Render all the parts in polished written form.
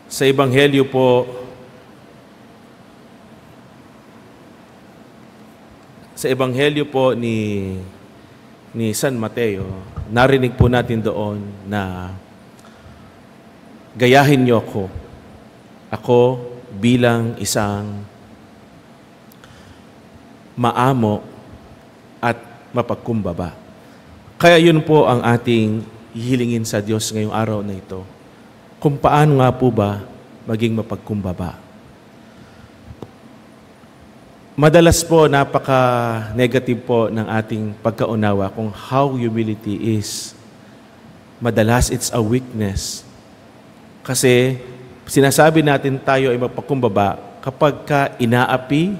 Sa Ebanghelyo po, ni San Mateo, narinig po natin doon na gayahin niyo ako bilang isang maamo at mapagkumbaba. Kaya yun po ang ating hihilingin sa Diyos ngayong araw na ito. Kung paano nga po ba maging mapagkumbaba. Madalas po, napaka-negative po ng ating pagkaunawa kung how humility is. Madalas, it's a weakness. Kasi, sinasabi natin tayo ay mapagkumbaba kapag inaapi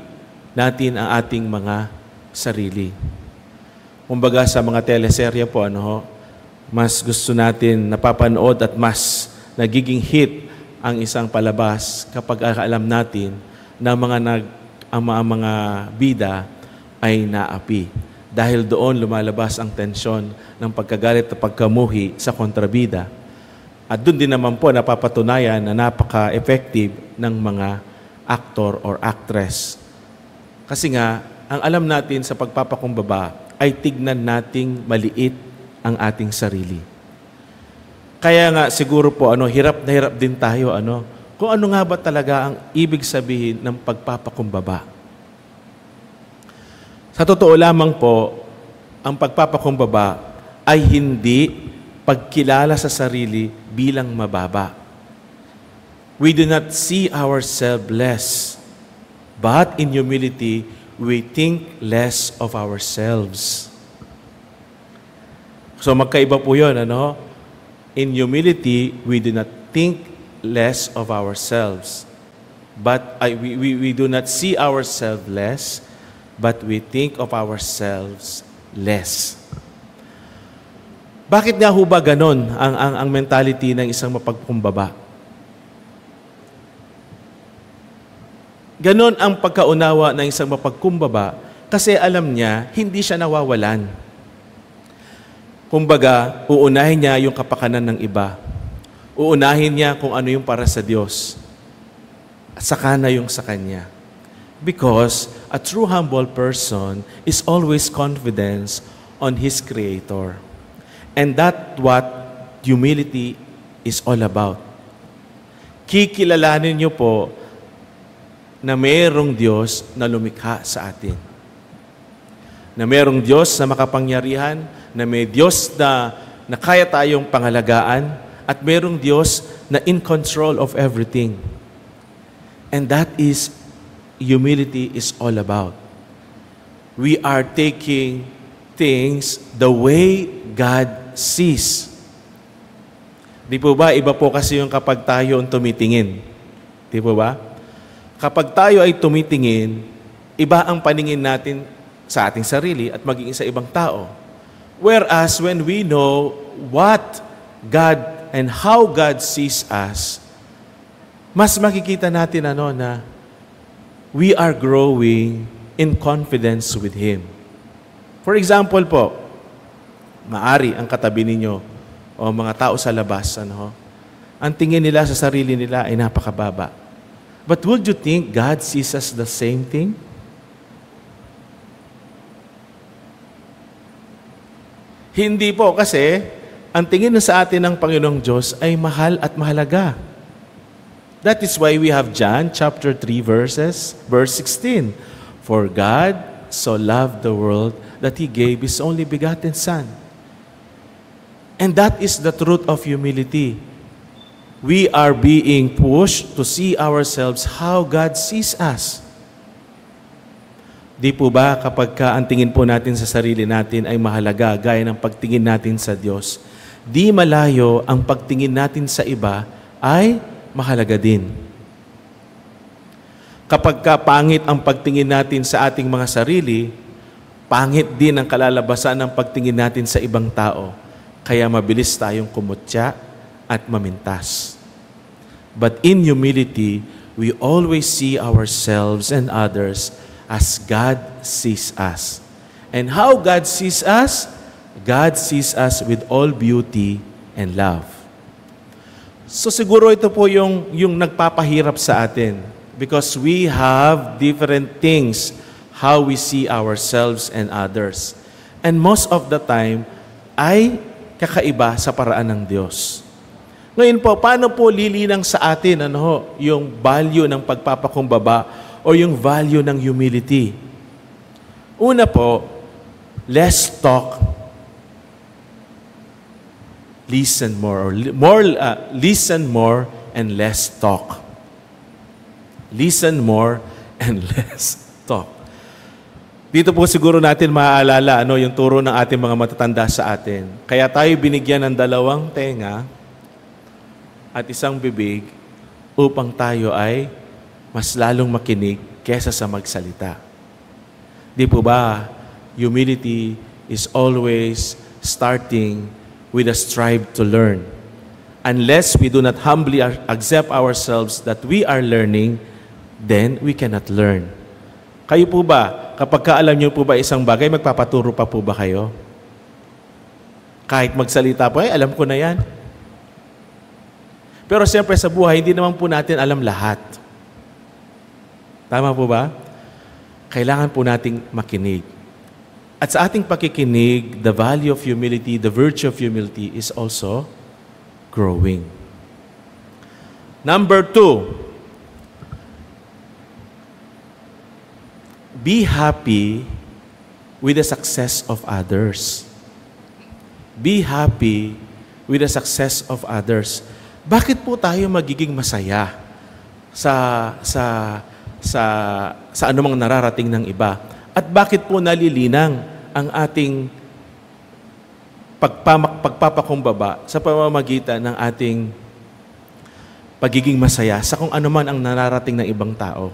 natin ang ating mga sarili. Kumbaga sa mga teleserye po, mas gusto natin napapanood at mas nagiging hit ang isang palabas kapag alam natin na ang mga bida ay naapi. Dahil doon lumalabas ang tensyon ng pagkagalit at pagkamuhi sa kontrabida. At doon din naman po napapatunayan na napaka-effective ng mga actor or actress. Kasi nga, ang alam natin sa pagpapakumbaba ay tignan nating maliit ang ating sarili. Kaya nga siguro po hirap na hirap din tayo kung ano nga ba talaga ang ibig sabihin ng pagpapakumbaba. Sa totoo lamang po, ang pagpapakumbaba ay hindi pagkilala sa sarili bilang mababa. We do not see ourselves less, but in humility, we think less of ourselves. So magkaiba po yun, In humility, we do not think less of ourselves. But we do not see ourselves less, but we think of ourselves less. Bakit nga ho ba ganon ang mentality ng isang mapagkumbaba? Ganon ang pagkaunawa ng isang mapagkumbaba kasi alam niya, hindi siya nawawalan. Kumbaga, uunahin niya yung kapakanan ng iba. Uunahin niya kung ano yung para sa Diyos. At saka na yung sa Kanya. Because a true humble person is always confident on his Creator. And that's what humility is all about. Kikilalanin niyo po na mayroong Diyos na lumikha sa atin. Na mayroong Diyos na makapangyarihan, na may Diyos na kaya tayong pangalagaan, at mayroong Diyos na in control of everything. And that is humility is all about. We are taking things the way God sees. Di po ba? Iba po kasi yung kapag tayo ang tumitingin. Di po ba? Kapag tayo ay tumitingin, iba ang paningin natin sa ating sarili at maging sa ibang tao. Whereas when we know what God and how God sees us, mas makikita natin na we are growing in confidence with Him. For example po, maari ang katabi ninyo o mga tao sa labas, ang tingin nila sa sarili nila ay napakababa. But would you think God sees us the same thing? Hindi po, kasi ang tingin sa atin ng Panginoong Diyos ay mahal at mahalaga. That is why we have John chapter 3 verse 16. For God so loved the world that He gave His only begotten Son. And that is the truth of humility. We are being pushed to see ourselves how God sees us. Di po ba kapag ang tingin po natin sa sarili natin ay mahalaga gaya ng pagtingin natin sa Diyos, di malayo ang pagtingin natin sa iba ay mahalaga din. Kapag pangit ang pagtingin natin sa ating mga sarili, pangit din ang kalalabasan ng pagtingin natin sa ibang tao. Kaya mabilis tayong kumutya at mamintas. But in humility, we always see ourselves and others as God sees us. And how God sees us? God sees us with all beauty and love. So siguro ito po yung nagpapahirap sa atin because we have different things how we see ourselves and others. And most of the time ay kakaiba sa paraan ng Diyos. Ngayon po, paano po lilinang sa atin yung value ng pagpapakumbaba o yung value ng humility? Una po, less talk, listen more, listen more and less talk. Listen more and less talk. Dito po siguro natin maaalala yung turo ng ating mga matatanda sa atin. Kaya tayo binigyan ng 2 tenga at 1 bibig upang tayo ay mas lalong makinig kesa sa magsalita. Di po ba, humility is always starting with a strive to learn. Unless we do not humbly accept ourselves that we are learning, then we cannot learn. Kayo po ba, kapag kaalam niyo po ba isang bagay, magpapaturo pa po ba kayo? Kahit magsalita po, alam ko na yan. Pero siyempre sa buhay, hindi naman po natin alam lahat. Tama po ba? Kailangan po nating makinig. At sa ating pakikinig, the value of humility, the virtue of humility is also growing. Number 2, be happy with the success of others. Be happy with the success of others. Bakit po tayo magiging masaya sa anumang nararating ng iba? At bakit po nalilinang ang ating pagpapakumbaba sa pamamagitan ng ating pagiging masaya sa kung ano man ang nararating ng ibang tao?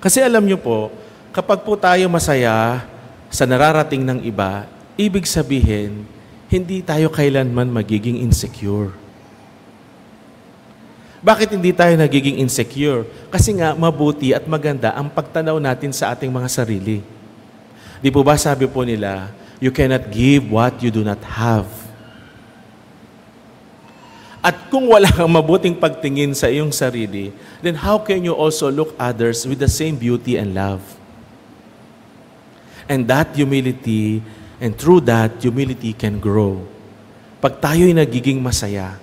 Kasi alam niyo po, kapag po tayo masaya sa nararating ng iba, ibig sabihin, hindi tayo kailanman magiging insecure. Bakit hindi tayo nagiging insecure? Kasi nga, mabuti at maganda ang pagtanaw natin sa ating mga sarili. Di po ba sabi po nila, you cannot give what you do not have. At kung wala kang mabuting pagtingin sa iyong sarili, then how can you also look others with the same beauty and love? And that humility, and through that, humility can grow. Pag tayo'y nagiging masaya,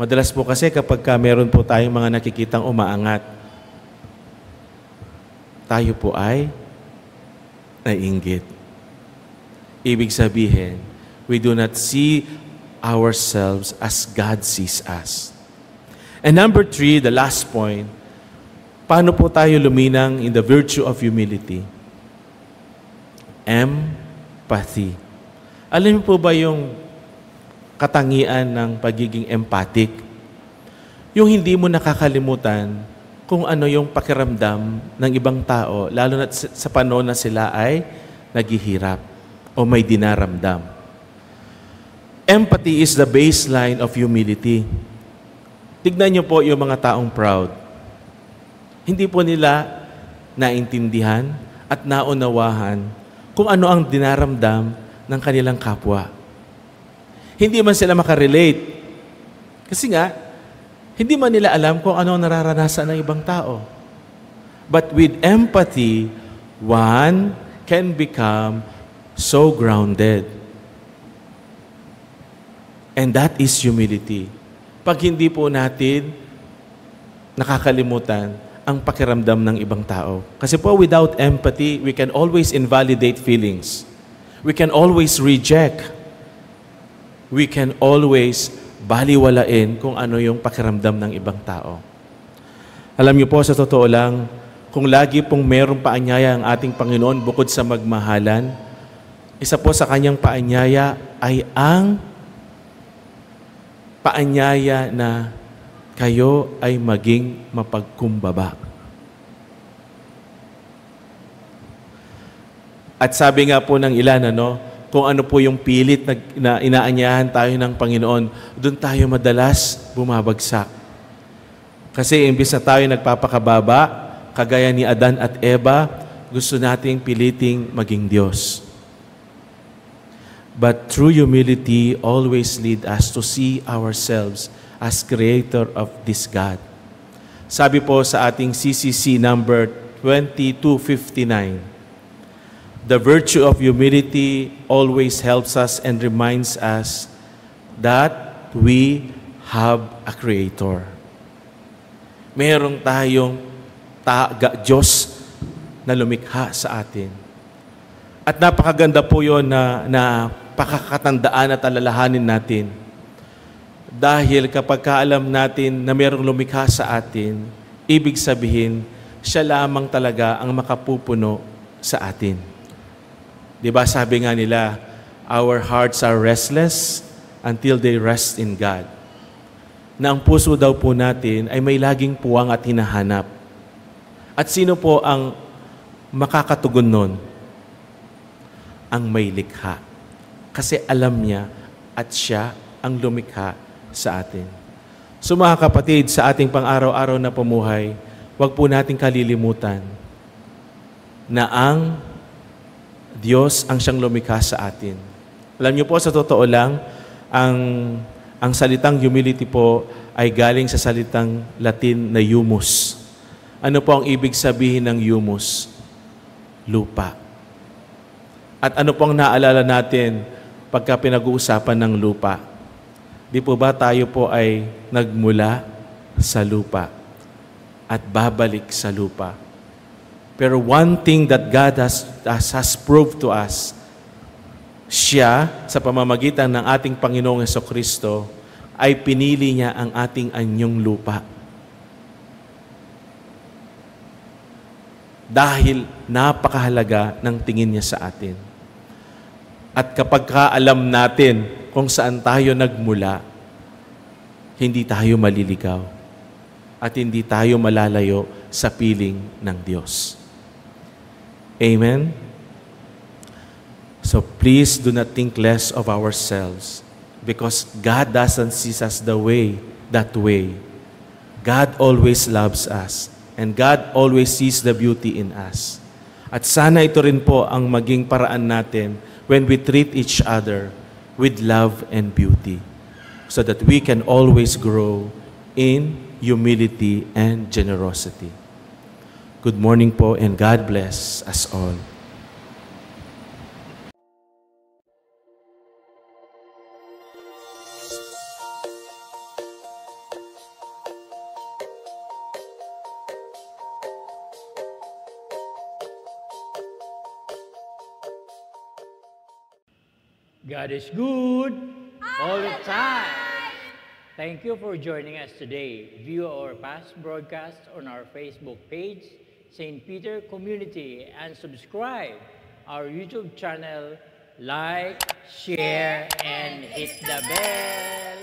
madalas po kasi kapag meron po tayong mga nakikitang umaangat, tayo po ay naiinggit. Ibig sabihin, we do not see ourselves as God sees us. And number 3, the last point, paano po tayo luminang in the virtue of humility? Empathy. Alam niyo po ba yung katangian ng pagiging empathic? Yung hindi mo nakakalimutan kung ano yung pakiramdam ng ibang tao, lalo na sa panahon na sila ay naghihirap o may dinaramdam. Empathy is the baseline of humility. Tignan niyo po yung mga taong proud. Hindi po nila naintindihan at naunawahan kung ano ang dinaramdam ng kanilang kapwa. Hindi man sila makarelate. Kasi nga, hindi man nila alam kung ano ang nararanasan ng ibang tao. But with empathy, one can become so grounded. And that is humility. Pag hindi po natin nakakalimutan ang pakiramdam ng ibang tao. Kasi po, without empathy, we can always invalidate feelings. We can always reject. We can always baliwalain kung ano yung pakiramdam ng ibang tao. Alam niyo po, sa totoo lang, kung lagi pong merong paanyaya ang ating Panginoon bukod sa magmahalan, isa po sa kanyang paanyaya ay ang paanyaya na kayo ay maging mapagkumbaba. At sabi nga po ng ilan, kung ano po yung pilit na inaanyahan tayo ng Panginoon, doon tayo madalas bumabagsak. Kasi imbis na tayo nagpapakababa, kagaya ni Adan at Eva, gusto nating piliting maging Diyos. But true humility always lead us to see ourselves as creator of this God. Sabi po sa ating CCC number 2259, the virtue of humility always helps us and reminds us that we have a Creator. Meron tayong Diyos na lumikha sa atin. At napakaganda po yun na pakakatandaan at alalahanin natin. Dahil kapag kaalam natin na merong lumikha sa atin, ibig sabihin, siya lamang talaga ang makapupuno sa atin. Diba sabi nga nila, our hearts are restless until they rest in God. Na ang puso daw po natin ay may laging puwang at hinahanap. At sino po ang makakatugon nun? Ang may likha. Kasi alam niya at siya ang lumikha sa atin. So mga kapatid, sa ating pang-araw-araw na pamuhay, huwag po nating kalilimutan na ang Diyos ang siyang lumikha sa atin. Alam niyo po, sa totoo lang, ang salitang humility po ay galing sa salitang Latin na humus. Ano po ang ibig sabihin ng humus? Lupa. At ano po ang naalala natin pagka pinag-uusapan ng lupa? Di po ba tayo po ay nagmula sa lupa at babalik sa lupa? Pero one thing that God has proved to us, siya, sa pamamagitan ng ating Panginoong Hesukristo, ay pinili niya ang ating anyong lupa. Dahil napakahalaga ng tingin niya sa atin. At kapag kaalam natin kung saan tayo nagmula, hindi tayo maliligaw at hindi tayo malalayo sa piling ng Diyos. Amen? So please do not think less of ourselves because God doesn't see us that way. God always loves us and God always sees the beauty in us. At sana ito rin po ang maging paraan natin when we treat each other with love and beauty so that we can always grow in humility and generosity. Good morning po and God bless us all. God is good all the time. Thank you for joining us today. View our past broadcasts on our Facebook page, St. Peter Community, and subscribe our YouTube channel. Like, share, and hit the bell.